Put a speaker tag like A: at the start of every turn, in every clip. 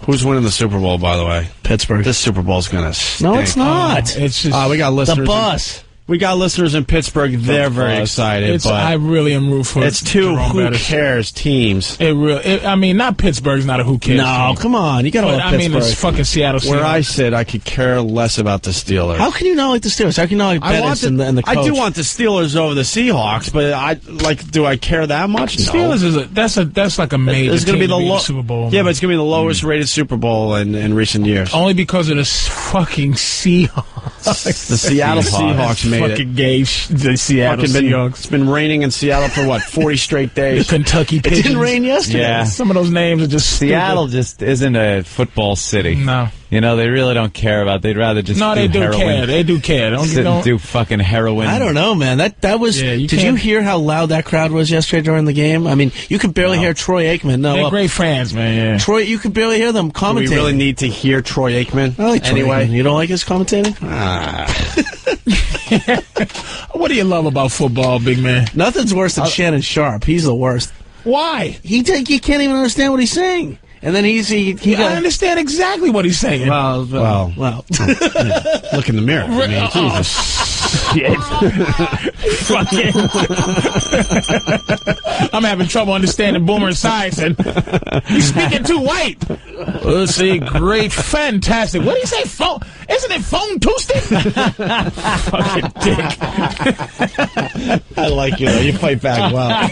A: Who's winning the Super Bowl, by the way?
B: Pittsburgh.
A: This Super Bowl's going to stink.
B: No, it's not.
C: It's just
A: we got listeners.
B: The bus.
A: We got listeners in Pittsburgh. They're very excited. But
C: I really am rooting for
A: it's two
C: Jerome
A: who
C: Bettis.
A: cares teams.
C: I mean, not Pittsburgh's not a who cares
B: No,
C: team.
B: come on. You got to love Pittsburgh.
C: I mean, it's fucking Seattle Seahawks.
A: Where I sit, I could care less about the Steelers.
B: How can you not like the Steelers? How can you not like Bettis and the coach?
A: I do want the Steelers over the Seahawks, but do I care that much? No.
C: Steelers that's like a major.
A: It's going to be the
C: Super Bowl.
A: Yeah, but it's going to be the lowest rated Super Bowl in recent years.
C: Only because of the fucking Seahawks.
A: The Seattle Seahawks made
C: fucking
A: it.
C: gay. The Seattle Seahawks.
A: It's been raining in Seattle for 40 straight days.
C: The Kentucky Pigeons.
B: It didn't rain yesterday.
D: Yeah.
C: Some of those names are just
D: Seattle
C: stupid.
D: just isn't a football city.
C: No.
D: You know, they really don't care about. They'd rather just
C: they do
D: heroin.
C: care. They do care.
D: Sit and do fucking heroin.
B: I don't know, man. That was.
C: Yeah,
B: did you hear how loud that crowd was yesterday during the game? I mean, you could barely hear Troy Aikman. No,
C: They're great fans, man. Yeah.
B: Troy, you could barely hear them commentating.
A: Do we really need to hear Troy Aikman?
B: I like Troy
A: anyway.
B: Aikman. You don't like his commentating?
C: What do you love about football, big man?
B: Nothing's worse than Shannon Sharp. He's the worst.
C: Why?
B: You can't even understand what he's saying. And then he
C: I understand exactly what he's saying.
A: Well. Look in the mirror. I mean, Jesus.
C: Fucking. I'm having trouble understanding Boomer Science, and he's speaking too white. Let's see, great, fantastic. What do you say? Phone? Isn't it phone Tuesday? Fucking dick.
A: I like you, though. You fight back well.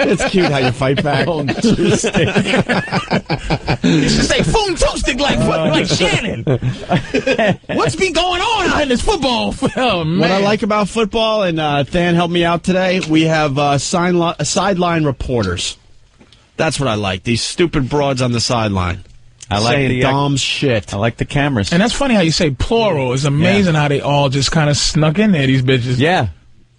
A: It's cute how you fight back.
C: You should say phone Tuesday like Shannon. What's been going on out in this football? Oh, man.
A: What I like about football, and Than helped me out today, we have sideline reporters. That's what I like. These stupid broads on the sideline.
D: I like
A: saying
D: the
A: dumb shit.
D: I like the cameras.
C: And that's funny how you say plural. It's amazing how they all just kind of snuck in there, these bitches.
D: Yeah.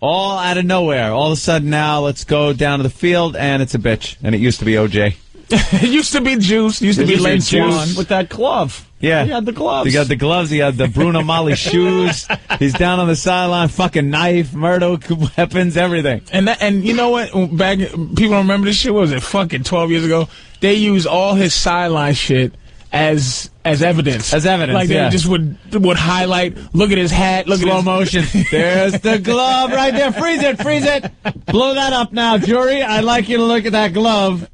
D: All out of nowhere. All of a sudden now, let's go down to the field, and it's a bitch. And it used to be OJ.
C: It used to be Juice. Used to be Lane Swan.
A: With that glove.
D: Yeah.
A: He had the gloves.
D: He got the gloves. He had the Bruno Mali shoes. He's down on the sideline, fucking knife, murder weapons, everything.
C: And you know what? Back people don't remember this shit. What was it? Fucking 12 years ago. They used all his sideline shit as evidence.
D: As evidence,
C: like
D: yeah.
C: They just would highlight. Look at his hat. Look
D: Slow
C: at his
D: motion. There's the glove right there. Freeze it. Freeze it. Blow that up now, jury. I'd like you to look at that glove.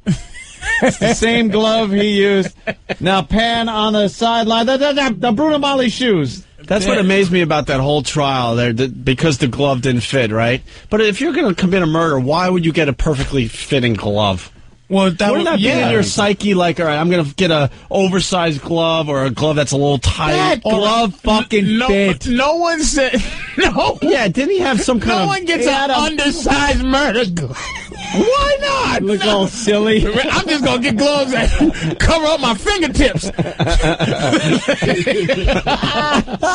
D: It's the same glove he used. Now pan on the sideline. The Bruno Mali shoes.
A: That's what amazed me about that whole trial there, because the glove didn't fit, right? But if you're going to commit a murder, why would you get a perfectly fitting glove?
C: Well,
A: Wouldn't that be in your psyche? Like, all right, I'm going to get a oversized glove or a glove that's a little tight.
D: That glove fucking fit.
C: No one said no.
A: Yeah, didn't he have some kind of?
C: No one gets an undersized murder glove. Why not?
D: Look all silly.
C: I'm just gonna get gloves that cover up my fingertips.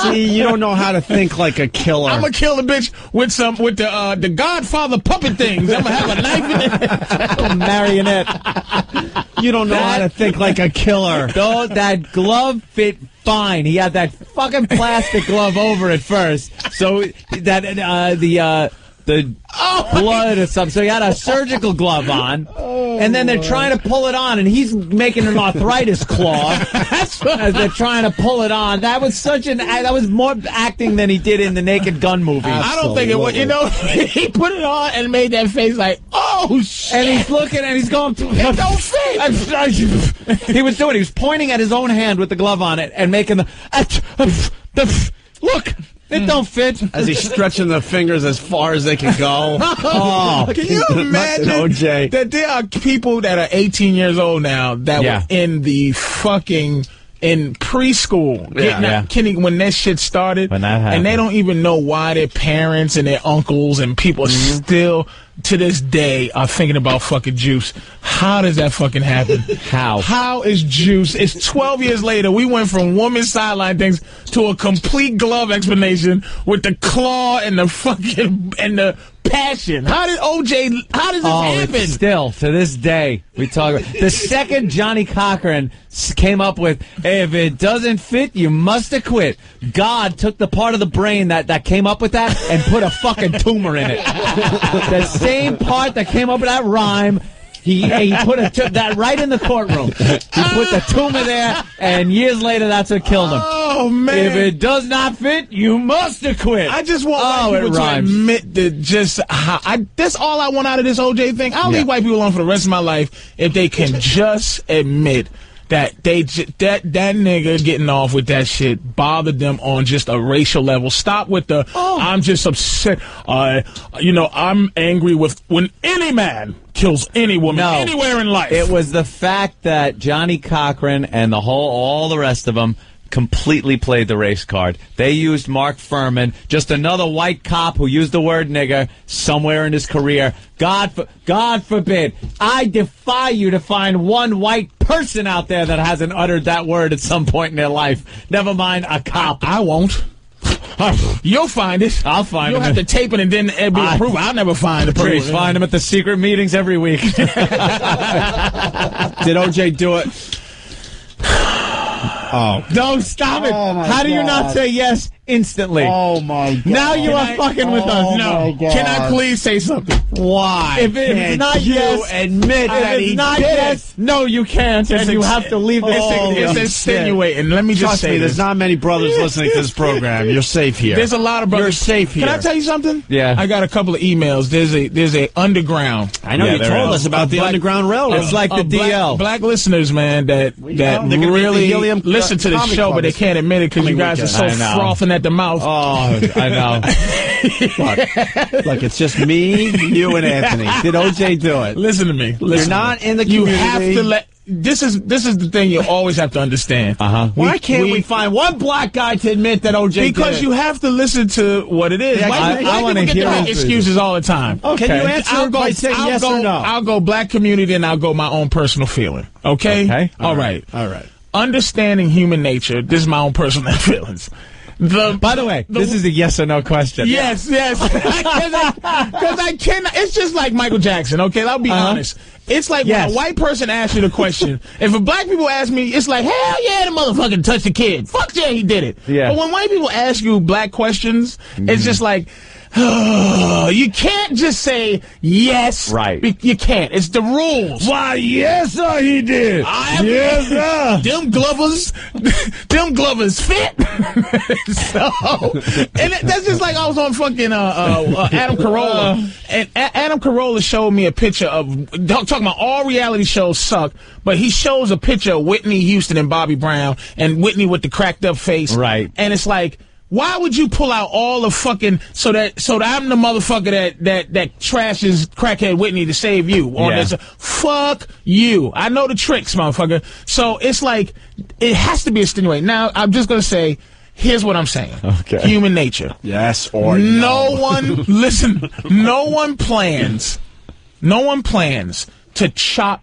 A: See, you don't know how to think like a killer.
C: I'm gonna kill the bitch with the Godfather puppet things. I'm gonna have a knife in it.
D: A marionette.
A: You don't know how to think like a killer.
D: Though that glove fit fine. He had that fucking plastic glove over it first, so that the blood or something. So he had a surgical glove on, and then they're trying to pull it on, and he's making an arthritis claw as they're trying to pull it on. That was that was more acting than he did in the Naked Gun movie.
C: I don't think it was. You know, he put it on and made that face like, oh shit.
D: And he's looking and he's going,
C: it don't fit.
D: He was doing it. He was pointing at his own hand with the glove on it and making the look. It don't fit.
A: As he's stretching the fingers as far as they can go.
C: Oh, can you imagine
A: OJ.
C: that there are people that are 18 years old now that were in the fucking in preschool, when that shit started,
D: when that happened,
C: and they don't even know why their parents and their uncles and people still to this day are thinking about fucking Juice. How does that fucking happen? How is Juice? It's 12 years later. We went from woman sideline things to a complete glove explanation with the claw and the fucking and the passion. How did this happen?
D: It's still to this day we talk about the second Johnny Cochran came up with, hey, if it doesn't fit, you must have quit. God took the part of the brain that came up with that and put a fucking tumor in it. The same part that came up with that rhyme, He put that right in the courtroom. He put the tumor there, and years later, that's what killed him.
C: Oh, man.
D: If it does not fit, you must acquit.
C: I just want white people to admit that that's all I want out of this OJ thing. I'll leave white people alone for the rest of my life if they can just admit that that nigga getting off with that shit bothered them on just a racial level. Stop with the I'm just upset. I'm angry with when any man kills any woman anywhere in life.
D: It was the fact that Johnny Cochran and all the rest of them completely played the race card. They used Mark Furman, just another white cop who used the word nigger somewhere in his career. God forbid. I defy you to find one white person out there that hasn't uttered that word at some point in their life. Never mind a cop.
C: I won't. You'll find it.
D: I'll find him.
C: You'll have to tape it and then be approved. I'll never find the
D: Patrice, find him at the secret meetings every week.
A: Did OJ do it? Oh.
D: No, stop it.
A: Oh,
D: how do you not say yes instantly?
A: Oh, my God.
D: Now you are fucking with us.
C: No. Can I please say something?
A: Why?
D: If it's not yes,
A: admit that he
D: not
A: did
D: yes, no, you can't, and you have to leave this.
C: It's insinuating. Let me just
A: Trust
C: say
A: me,
C: this.
A: there's not many brothers listening to this program. You're safe here.
C: There's a lot of brothers.
A: You're safe here.
C: Can I tell you something?
D: Yeah.
C: I got a couple of emails. There's a underground.
A: I know you told us about the Underground Railroad.
D: It's like the DL.
C: Black listeners, man, that really listen to the show, but they can't admit it because you guys are so frothing at the mouth.
A: Oh, I know. Look, it's just me, you, and Anthony. Did OJ do it?
C: Listen to me.
A: You're not in the community.
C: You have to let. This is the thing you always have to understand.
A: Why can't we find one black guy to admit that OJ did it?
C: Because you have to listen to what it is.
A: Yeah,
C: I want to hear excuses all the time.
A: Okay. Can you answer by saying yes or no?
C: I'll go black community and I'll go my own personal feeling. Okay? All right. Understanding human nature, this is my own personal feelings.
D: By the way, this is a yes or no question.
C: Yes. Because I cannot. It's just like Michael Jackson, okay? I'll be honest. It's like when a white person asks you the question. If a black people ask me, it's like, hell yeah, the motherfucker touched the kid. Fuck yeah, he did it.
D: Yeah.
C: But when white people ask you black questions, it's just like, you can't just say yes.
D: Right.
C: You can't. It's the rules.
A: Why, yes, sir, he did.
C: Yes, sir. Them Glovers fit. And that's just like I was on fucking Adam Carolla. And Adam Carolla showed me a picture of, talking about all reality shows suck, but he shows a picture of Whitney Houston and Bobby Brown, and Whitney with the cracked up face.
D: Right.
C: And it's like, why would you pull out all the fucking so that I'm the motherfucker that trashes crackhead Whitney to save you? On this, fuck you. I know the tricks, motherfucker. So it's like it has to be extenuating. Now I'm just gonna say, here's what I'm saying.
D: Okay.
C: Human nature.
A: Yes or
C: no. Listen. No one plans to chop.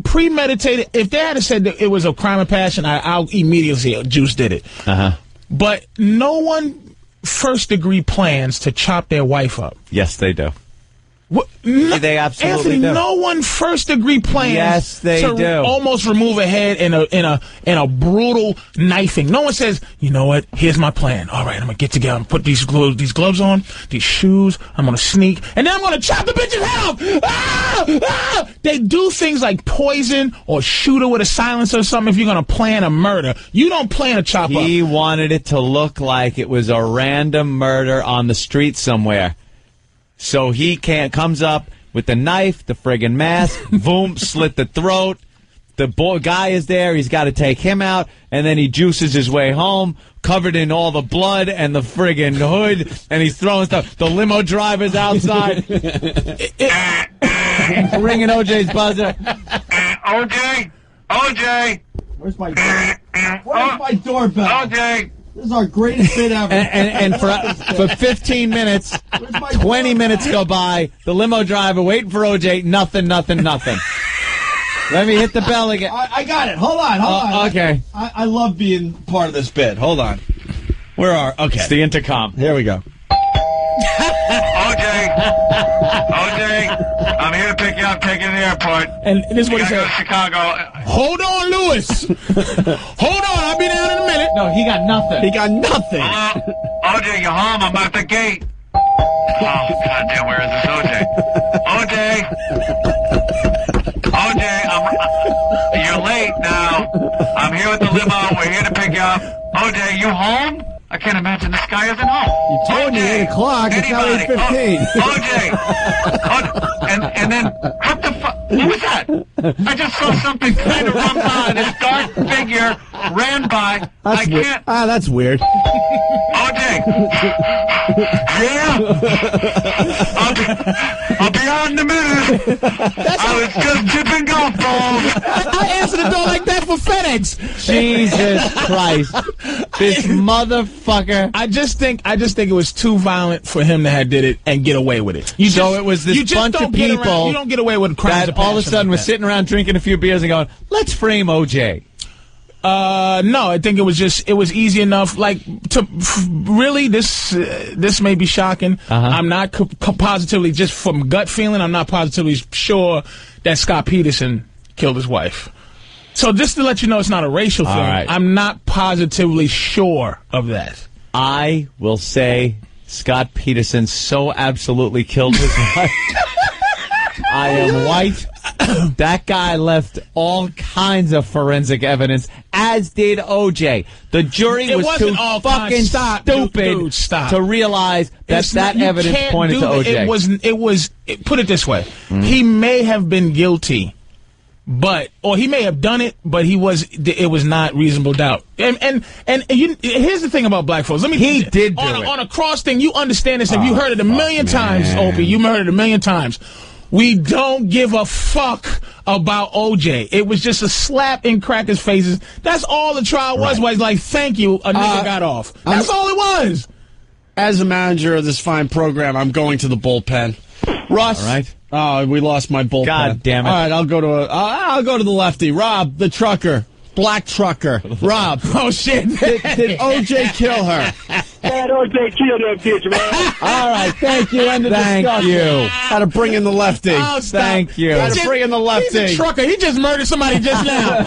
C: Premeditated. If they had said that it was a crime of passion, I'll immediately say Juice did it. But no one first-degree plans to chop their wife up.
D: Yes, they do.
B: They absolutely
C: Anthony,
B: do.
C: no one first-degree plans
B: Yes, they
C: to
B: do.
C: almost remove a head in a brutal knifing. No one says, you know what? Here's my plan. All right, I'm gonna get together and put these gloves on, these shoes. I'm gonna sneak, and then I'm gonna chop the bitch's head off. Ah! They do things like poison or shoot her with a silencer or something. If you're gonna plan a murder, you don't plan a chop up.
D: He wanted it to look like it was a random murder on the street somewhere. So he comes up with the knife, the friggin' mask, boom, slit the throat. The guy is there. He's got to take him out, and then he juices his way home, covered in all the blood and the friggin' hood, and he's throwing stuff. The limo driver's outside, ringing OJ's buzzer.
E: OJ!
A: Where's my doorbell?
E: OJ!
A: This is our greatest bit ever.
D: And for 15 minutes, 20 minutes go by, the limo driver waiting for OJ, nothing. Let me hit the bell again.
A: I got it. Hold on.
D: Okay.
A: I love being part of this bit. Hold on. Okay.
D: It's the intercom.
A: Here we go.
E: OJ, I'm here to pick you up, take you to the airport.
C: And this is what he
E: Go
C: said.
E: to Chicago.
C: Hold on, Lewis. Hold on, I'll be down in a minute.
D: No, he got nothing.
A: He got nothing.
E: OJ, you're home. I'm at the gate. Oh, goddamn, where is this OJ? OJ! OJ, you're late now. I'm here with the limo. We're here to pick you up. OJ, you home? I can't imagine this guy isn't home.
F: You told me 8 o'clock. It's now 8:15.
E: OJ. And then, what the fuck? What was that? I just saw something kind of run by. This dark figure ran by.
F: That's weird. That's weird.
E: OJ. Yeah. I'll be on in a minute. I was just tipping golf balls.
C: I answered the door like that for FedEx.
D: Jesus Christ. This motherfucker.
C: I just think it was too violent for him to have did it and get away with it.
D: So it was this bunch of people
C: you don't get away with crimes
D: that all of a sudden was sitting around drinking a few beers and going, let's frame OJ.
C: No, I think it was easy enough. Like, really, this may be shocking. I'm not positively, just from gut feeling, I'm not positively sure that Scott Peterson killed his wife. So just to let you know, it's not a racial thing.
D: Right.
C: I'm not positively sure of that.
D: I will say Scott Peterson so absolutely killed his wife. I am white. That guy left all kinds of forensic evidence, as did OJ. The jury was too fucking stupid to realize that evidence pointed to OJ.
C: Put it this way. He may have been guilty, or he may have done it, but it was not reasonable doubt. And here's the thing about black folks.
D: He did do it.
C: On a cross thing, you understand this. If you heard it a million times, Opie, you heard it a million times. We don't give a fuck about OJ. It was just a slap in crackers' faces. That's all the trial was. Was like, thank you, a nigga got off. That's all it was.
A: As a manager of this fine program, I'm going to the bullpen. Russ.
D: All right.
A: Oh, we lost my bullpen.
D: God damn it.
A: All right, I'll go to the lefty. Rob, the trucker. Black trucker. Rob.
C: Oh, shit.
A: Did OJ kill her?
G: Man, OJ killed that bitch, man.
A: All right, thank you. End of
D: Thank
A: discussion.
D: you.
A: How to bring in the lefty.
C: Oh, stop.
D: Thank you.
A: How to bring in the lefty.
C: He's a trucker. He just murdered somebody just now.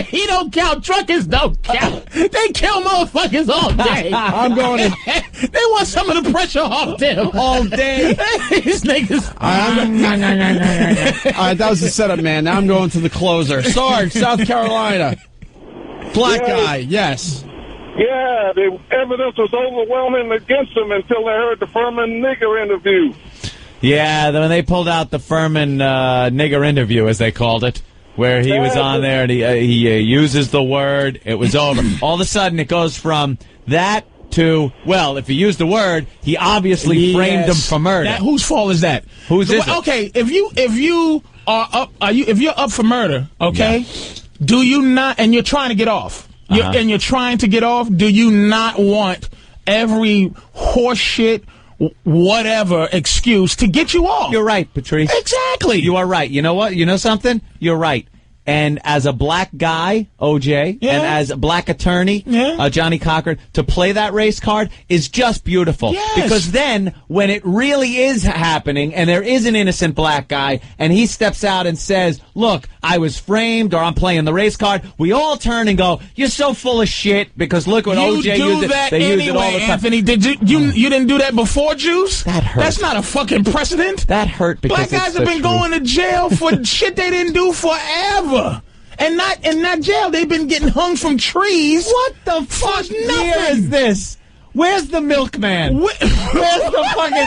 C: He don't count. Truckers don't count. They kill motherfuckers all day.
A: I'm going to...
C: They want some of the pressure off them.
A: all day.
C: These niggas.
A: All right, that was the setup, man. Now I'm going to the closer. Sarge, South Carolina. Black guy, yes.
G: Yeah, the evidence was overwhelming against him until they heard the Furman nigger interview.
D: Yeah, when they pulled out the Furman nigger interview, as they called it, where he was on there and he uses the word, it was over. All of a sudden, it goes from that to, well, if he used the word, he obviously framed him for murder.
C: Whose fault is that?
D: Whose is it?
C: Okay, if you're up for murder, okay, do you not, and you're trying to get off, and you're trying to get off, do you not want every horseshit, whatever excuse to get you off?
D: You're right, Patrice.
C: Exactly.
D: You are right. You know what? You know something? You're right. And as a black guy, OJ, and as a black attorney, Johnny Cochran, to play that race card is just beautiful.
C: Yes.
D: Because then, when it really is happening, and there is an innocent black guy, and he steps out and says, look, I was framed, or I'm playing the race card, we all turn and go, you're so full of shit, because look what OJ used it. They use it all the time.
C: Anthony, did you didn't do that before, Juice?
D: That hurt.
C: That's not a fucking precedent.
D: That hurt because
C: black guys have been going to jail for shit they didn't do forever. And not in that jail, they've been getting hung from trees.
D: What the fuck year is this? Where's the milkman? Where's the fucking...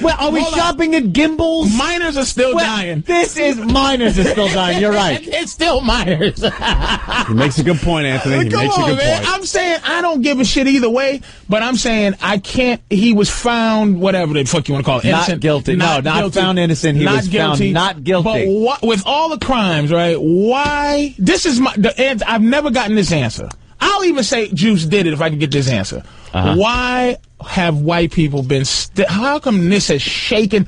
D: Well, are we shopping at Gimbals?
C: Minors are still dying.
D: Minors are still dying. You're right.
C: It's still minors.
A: He makes a good point, Anthony. He makes a good point.
C: I'm saying I don't give a shit either way, but I'm saying I can't. He was found, whatever the fuck you want to call it, innocent.
D: Not guilty. Not found innocent. He was found not guilty.
C: But with all the crimes, right? Why? This is I've never gotten this answer. I'll even say Juice did it if I can get this answer. Why have white people been... how come this has shaken...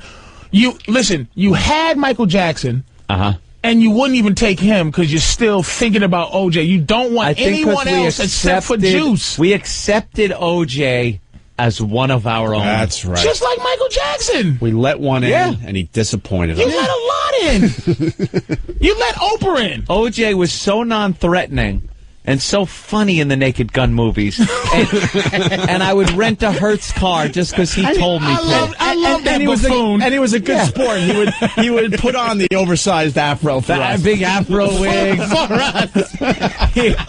C: You had Michael Jackson, and you wouldn't even take him because you're still thinking about OJ. You don't want anyone else except for Juice.
D: We accepted OJ as one of our own.
A: That's right.
C: Just like Michael Jackson.
A: We let one in, and he disappointed us.
C: You let a lot in. You let Oprah in.
D: OJ was so non-threatening and so funny in the Naked Gun movies. And I would rent a Hertz car just because he told me to.
C: I love that buffoon.
A: And he was a good sport. He would put on the oversized afro for us.
D: That big afro wig.
C: For us.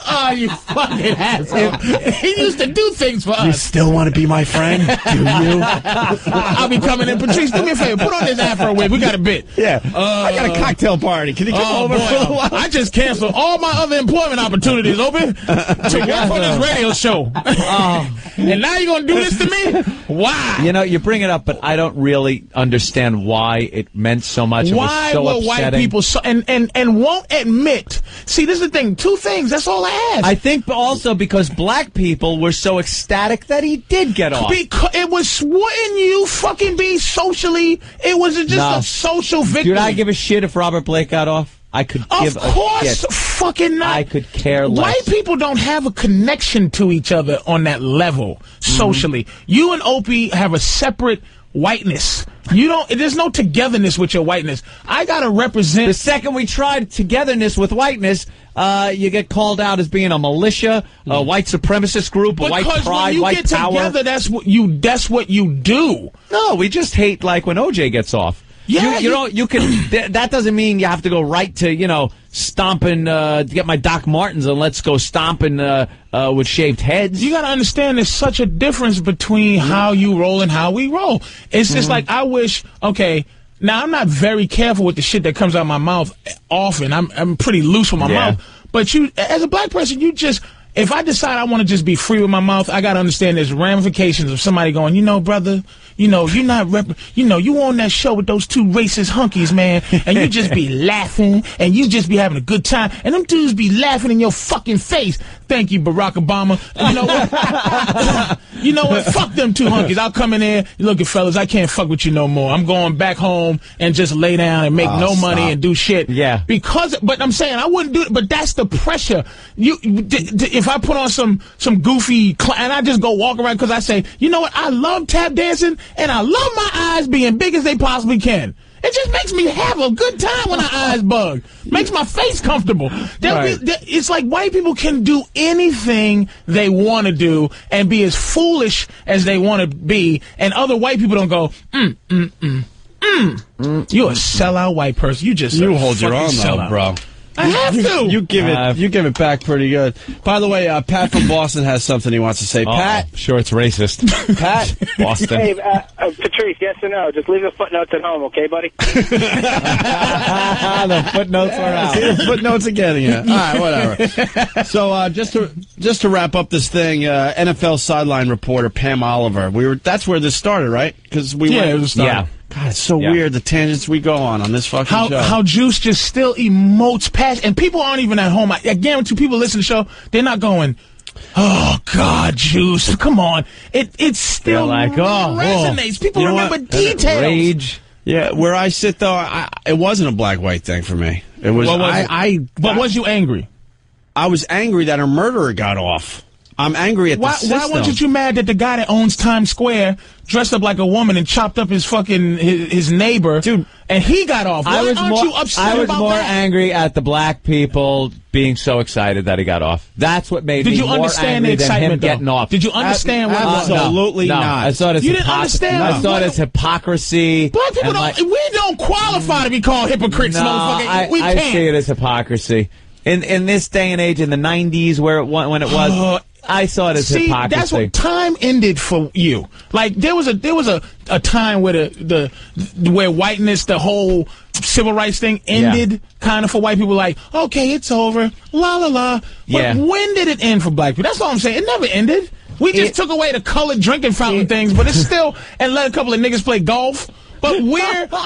C: Oh, you fucking asshole. He used to do things for
A: You
C: us.
A: still want to be my friend? Do you?
C: I'll be coming in. Patrice, do me a favor. Put on this afro wig. We got a bit.
A: Yeah. I got a cocktail party. Can you come over for a while?
C: I just canceled all my other employment opportunities, Opie, to work on this radio show. And now you're going to do this to me? Why?
D: You know, you bring it up, but I don't really understand why it meant so much.
C: Why
D: it was so
C: were white
D: upsetting.
C: people so, and won't admit? See, this is the thing. Two things. That's all I ask.
D: I think also because black people were so ecstatic that he did get off.
C: Because it was, wouldn't you fucking be socially? It was just a social victory.
D: Dude, I give a shit if Robert Blake got off. I could give
C: Of
D: a
C: course,
D: shit.
C: fucking not.
D: I could care less.
C: White people don't have a connection to each other on that level socially. You and Opie have a separate whiteness. You don't. There's no togetherness with your whiteness. I gotta represent.
D: The second we tried togetherness with whiteness, you get called out as being a militia, a white supremacist group, a white
C: because
D: pride,
C: when you
D: white
C: get
D: power.
C: together, that's what you do.
D: No, we just hate like when OJ gets off.
C: Yeah,
D: you can. That doesn't mean you have to go right to stomping. Get my Doc Martens and let's go stomping with shaved heads.
C: You got to understand there's such a difference between how you roll and how we roll. It's just like I wish. Okay, now I'm not very careful with the shit that comes out of my mouth often. I'm pretty loose with my mouth. But you, as a black person, you just. If I decide I want to just be free with my mouth, I got to understand there's ramifications of somebody going, brother, you're not you on that show with those two racist hunkies, man, and you just be laughing and you just be having a good time, and them dudes be laughing in your fucking face. Thank you, Barack Obama. You know what? You know what? Fuck them two hunkies. I'll come in there. Look, fellas, I can't fuck with you no more. I'm going back home and just lay down and make no money and do shit.
D: Yeah.
C: But I'm saying I wouldn't do it. But that's the pressure. If I put on some goofy and I just go walk around because I say, you know what? I love tap dancing and I love my eyes being big as they possibly can. It just makes me have a good time when my eyes bug. Makes my face comfortable. It's like white people can do anything they want to do and be as foolish as they want to be, and other white people don't go, You're a sellout white person. You
A: hold your own though, bro.
C: I have to.
A: You give it back pretty good. By the way, Pat from Boston has something he wants to say. Pat,
D: sure it's racist.
A: Pat,
D: Boston.
H: Hey, Patrice, yes or no? Just leave the footnotes at home, okay, buddy?
D: The footnotes are out.
A: See, the footnotes are getting it. All right, whatever. So just to wrap up this thing, NFL sideline reporter Pam Oliver. That's where this started, right? Because it was started.
D: Yeah.
A: God, it's so weird the tangents we go on this fucking show.
C: How Juice just still emotes passion, and people aren't even at home. I guarantee people listen to the show, they're not going, oh God, Juice, come on. It still
D: like,
C: resonates. People remember details.
D: Rage.
A: Yeah, where I sit though, it wasn't a black-white thing for me. It was.
C: But was you angry?
A: I was angry that her murderer got off. I'm angry at the system.
C: Why weren't you mad that the guy that owns Times Square dressed up like a woman and chopped up his fucking his neighbor,
A: dude,
C: and he got off? Why aren't you upset
D: I was
C: about
D: more
C: that?
D: angry at the black people being so excited that he got off. That's what made me more
C: understand the
D: angry than
C: excitement
D: him getting off.
C: Did you understand what it was?
A: Absolutely
D: no.
A: not.
D: I saw it as
C: You didn't understand?
D: I saw it as hypocrisy.
C: Black people we don't qualify to be called hypocrites, motherfucker. We
D: I
C: can't.
D: see it as hypocrisy. In this day and age, in the 90s, when it was, I saw it as hypocrisy.
C: That's what time ended for you. Like there was a time where where whiteness, the whole civil rights thing ended kind of for white people. Like, okay, it's over, la la la. But when did it end for black people? That's all I'm saying. It never ended. We just took away the colored drinking fountain things, but it's still and let a couple of niggas play golf. But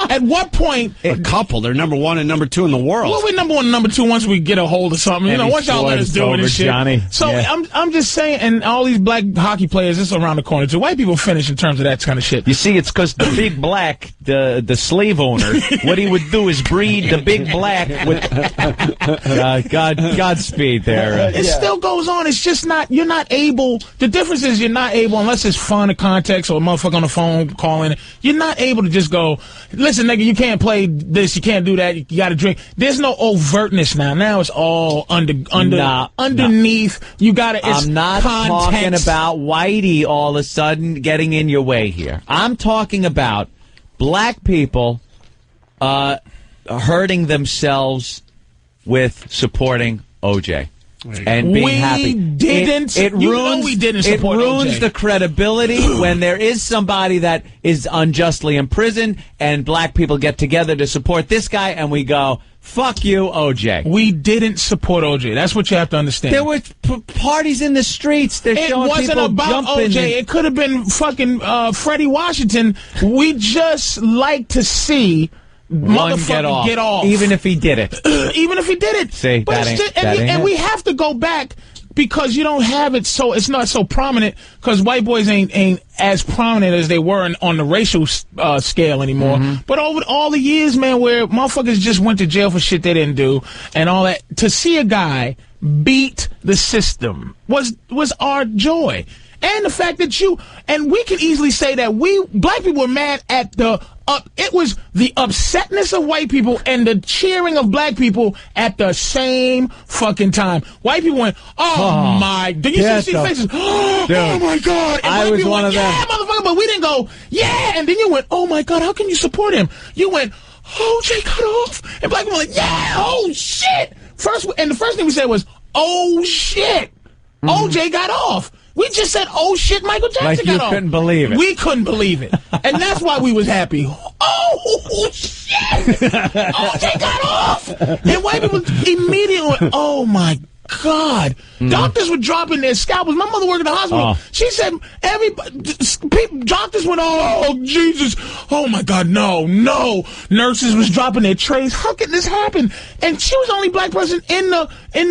C: at what point?
A: A couple. They're number one and number two in the world.
C: Well, we're number one and number two once we get a hold of something. Once y'all let us do it and shit.
D: Johnny.
C: So I'm just saying, and all these black hockey players, it's around the corner too. White people finish in terms of that kind of shit.
D: You see, it's because the big black, the slave owner, what he would do is breed the big black with Godspeed there.
C: It still goes on. It's just not. You're not able. The difference is you're not able, unless it's fun or context or a motherfucker on the phone calling. You're not able to just just go, listen, nigga, you can't play this, you can't do that, you got to drink. There's no overtness now. Now it's all underneath. You got to.
D: I'm not talking about Whitey all of a sudden getting in your way here. I'm talking about black people hurting themselves with supporting OJ. And being happy. It ruins the credibility when there is somebody that is unjustly imprisoned and black people get together to support this guy and we go, fuck you, OJ.
C: We didn't support OJ. That's what you have to understand.
D: There were parties in the streets.
C: It wasn't about OJ. It could have been fucking Freddie Washington. We just like to see motherfucker get off.
D: Even if he did it.
C: Even if he did it.
D: See,
C: but and we have to go back because you don't have it so it's not so prominent because white boys ain't as prominent as they were on the racial scale anymore. But over all the years, man, where motherfuckers just went to jail for shit they didn't do and all that, to see a guy beat the system was our joy. And the fact that we can easily say that black people were mad at it was the upsetness of white people and the cheering of black people at the same fucking time. White people went, oh my, did you see faces? Oh my God. And
D: I was one of them.
C: Yeah, motherfucker, but we didn't go, yeah. And then you went, oh my God, how can you support him? You went, OJ got off. And black people were like, yeah, oh shit. And the first thing we said was, oh shit. OJ got off. We just said, oh, shit, Michael Jackson got off.
D: Couldn't believe it.
C: We couldn't believe it. And that's why we was happy. Oh, shit. OJ got off. And white people immediately went, oh, my God. Doctors were dropping their scalpels. My mother worked in the hospital. She said, doctors went, oh, Jesus. Oh, my God, no. Nurses was dropping their trays. How can this happen? And she was the only black person in the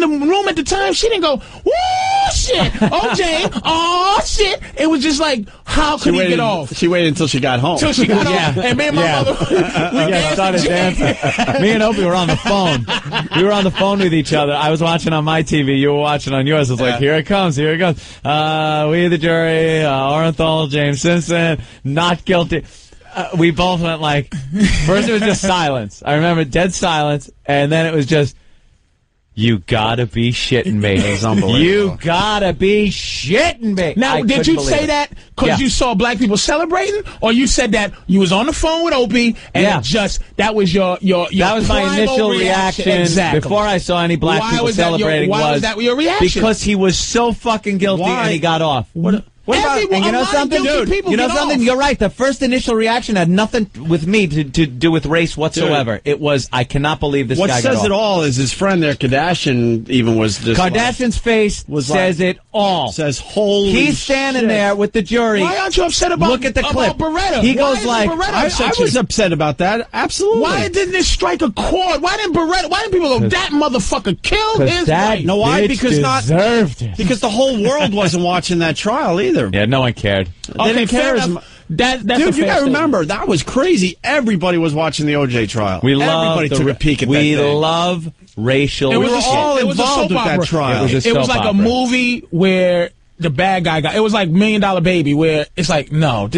C: room at the time. She didn't go, woo, shit. OJ, oh, shit. It was just like, how could he get off?
A: She waited until she got home.
C: Until she got off. And me and my mother, we
D: started dancing. Me and Opie were on the phone. We were on the phone with each other. I was watching on my TV. You were watching on yours. It was like, here it comes. We, the jury, Orenthal, James Simpson, not guilty. We both went like, first it was just silence. I remember dead silence, and then it was just, you gotta be shitting me.
A: It was unbelievable.
D: You gotta be shitting me.
C: Now, did you say that because you saw black people celebrating, or you said that you was on the phone with Opie and that was your
D: that was my initial reaction before I saw any black people celebrating.
C: Why was that your reaction?
D: Because he was so fucking guilty and he got off. What about, and you know something, dude? You know something? You're right. The first initial reaction had nothing with me to do with race whatsoever. Dude. It was, I cannot believe this guy got off.
A: What says it all is his friend there, Kardashian, even was just
D: Kardashian's face says it all.
A: Says, holy
D: He's standing there with the jury.
C: Why aren't you upset about
D: Look at the clip.
C: Beretta?
D: He goes like,
A: I was upset about that. Absolutely.
C: Why didn't it strike a chord? Why didn't people go, that motherfucker killed his wife?
A: No, why? Because
D: because
A: the whole world wasn't watching that trial either.
D: Yeah, no one cared.
C: They didn't care as much.
A: Dude, you gotta remember, that was crazy. Everybody was watching the OJ trial. Everybody took a peek at that thing.
D: We love racial.
A: We were all involved with that trial.
C: It was like a movie where the bad guy got. It was like $1 Million Baby, where it's like, no,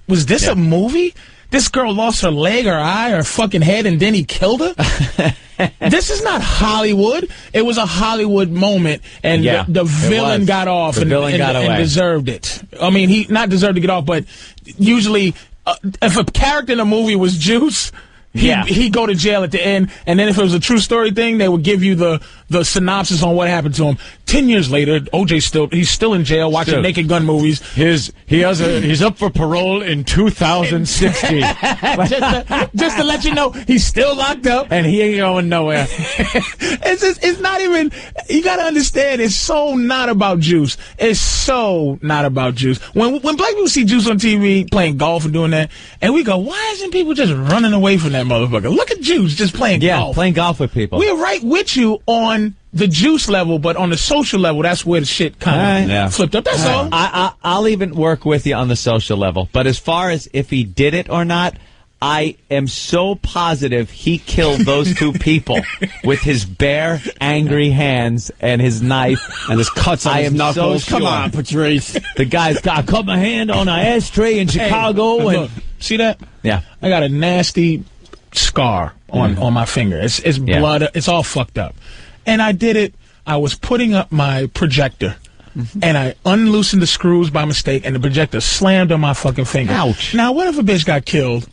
C: was this a movie? This girl lost her leg, her eye, her fucking head, and then he killed her? This is not Hollywood. It was a Hollywood moment, and the villain got off and deserved it. I mean, he not deserved to get off, but usually if a character in a movie was Juice, he'd go to jail at the end, and then if it was a true story thing, they would give you the synopsis on what happened to him. 10 years later, he's still in jail watching Naked Gun movies.
D: He's up for parole in 2060.
C: just to let you know, he's still locked up,
D: and he ain't going nowhere.
C: It's not even. You got to understand, it's so not about Juice. It's so not about Juice. When black people see Juice on TV playing golf and doing that, and we go, why isn't people just running away from that motherfucker? Look at Juice just playing golf.
D: Yeah, playing golf with people.
C: We're right with you on the Juice level, but on the social level, that's where the shit kind of flipped up. That's all.
D: I'll even work with you on the social level. But as far as if he did it or not, I am so positive he killed those two people with his bare, angry hands and his knife
A: and his cuts on his knuckles.
D: So
A: Come on, Patrice.
D: The guy's got, I cut my hand on an ashtray in Chicago, and
C: See that?
D: Yeah.
C: I got a nasty scar on my finger. It's blood. It's all fucked up. And I did it. I was putting up my projector. And I unloosened the screws by mistake, and the projector slammed on my fucking finger.
D: Ouch.
C: Now, what if a bitch got killed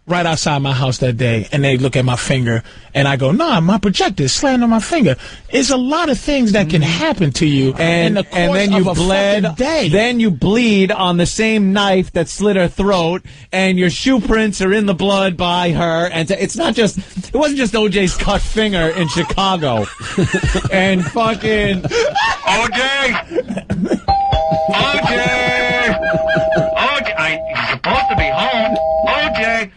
C: right outside my house that day, and they look at my finger, and I go, nah, my projector is slammed on my finger. It's a lot of things that can happen to you in the course
D: then you
C: of a
D: bled.
C: fucking day.
D: Then you bleed on the same knife that slit her throat, and your shoe prints are in the blood by her. And it wasn't just OJ's cut finger in Chicago. And fucking
E: OJ! He's supposed to be home. OJ!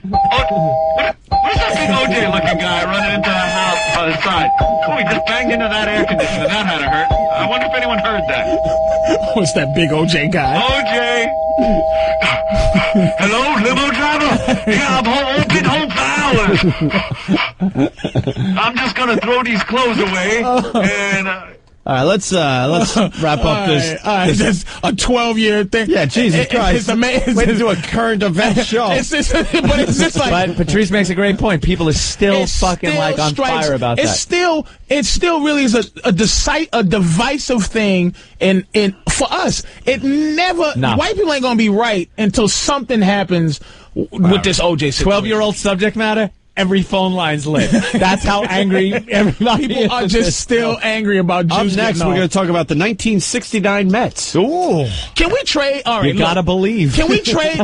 E: What is that big OJ-looking guy running into the house by the side? Oh, he just banged into that air conditioner. That had to hurt. I wonder if anyone heard that.
C: What's that big OJ guy?
E: OJ! Hello, limo driver? Yeah, I'm home. Get home for hours. I'm just going to throw these clothes away and...
A: All right, let's wrap up this.
C: This a 12-year thing.
A: Yeah, Jesus Christ!
C: It's amazing.
A: Way to do a current event show.
C: It's just like.
D: But Patrice makes a great point. People are still fucking on fire about that.
C: It still really is a divisive thing in for us. It never. White people ain't gonna be right until something happens with this OJ situation.
D: 12-year-old subject matter. Every phone line's lit. That's how angry everybody
C: People are just still angry about Juice.
A: Up next, we're going to talk about the 1969 Mets.
C: Ooh. Can we trade? All right,
D: you gotta believe.
C: Can we trade?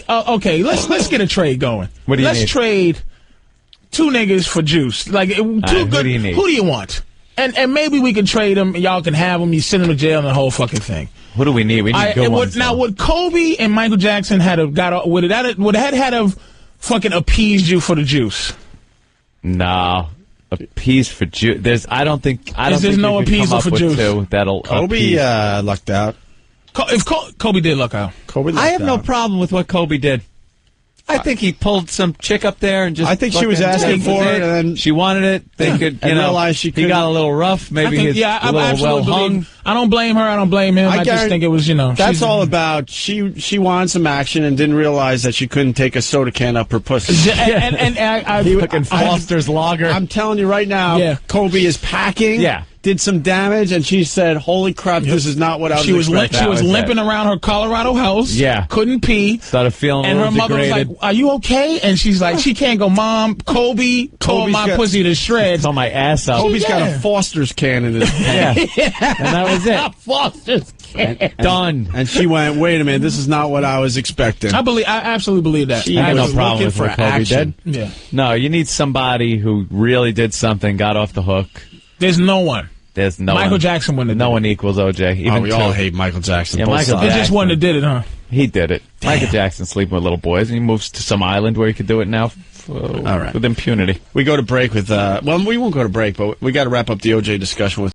C: Okay, let's get a trade going.
D: What do you need?
C: Let's trade two niggas for Juice. Like two good.
D: Who do you need?
C: Who do you want? And maybe we can trade them. Y'all can have them. You send them to jail and the whole fucking thing.
D: What do we need? We need good ones.
C: Now, would Kobe and Michael Jackson would have fucking appeased you for the Juice?
D: No, appease for Juice. I don't think.
C: There's no appeasal for Juice.
D: That'll
A: Kobe lucked out.
C: If Kobe did luck out.
D: I have no problem with what Kobe did. I think he pulled some chick up there and just.
A: I think she was asking for it, and then
D: she wanted it. They could,
A: realize she
D: he got a little rough. Maybe
C: I absolutely believe. I don't blame her. I don't blame him. I just think it was,
A: That's all about. She wanted some action and didn't realize that she couldn't take a soda can up her pussy.
C: And I
D: fucking Foster's lager.
A: I'm telling you right now, Kobe is packing.
D: Yeah.
A: Did some damage, and she said, "Holy crap, this is not what I was expecting."
C: She was limping around her Colorado house.
D: Yeah,
C: couldn't pee.
D: Started feeling
C: and
D: a
C: her
D: little
C: mother
D: degraded.
C: was like, "Are you okay?" And she's like, "She can't go, Mom. Kobe tore my pussy to shreds.
D: Tore my ass out."
A: Kobe's got a Foster's can in his hand.
D: And that was it.
C: Foster's can.
D: Done.
A: And she went, "Wait a minute, this is not what I was expecting."
C: I absolutely believe that.
A: She
D: I had no
A: was
D: problem
A: looking
D: with
A: for
D: what Kobe
A: action.
D: did.
C: Yeah.
D: No, you need somebody who really did something, got off the hook.
C: There's no one.
D: There's no
C: Michael
D: one.
C: Jackson wouldn't have
D: No
C: did
D: one
C: it.
D: equals OJ. Even
A: we all hate Michael Jackson.
D: Yeah,
A: both
D: Michael
A: sides.
C: It just one that did it, huh?
D: He did it. Michael Jackson sleeping with little boys, and he moves to some island where he could do it now
A: all right.
D: with impunity.
A: We go to break with, we won't go to break, but we got to wrap up the OJ discussion with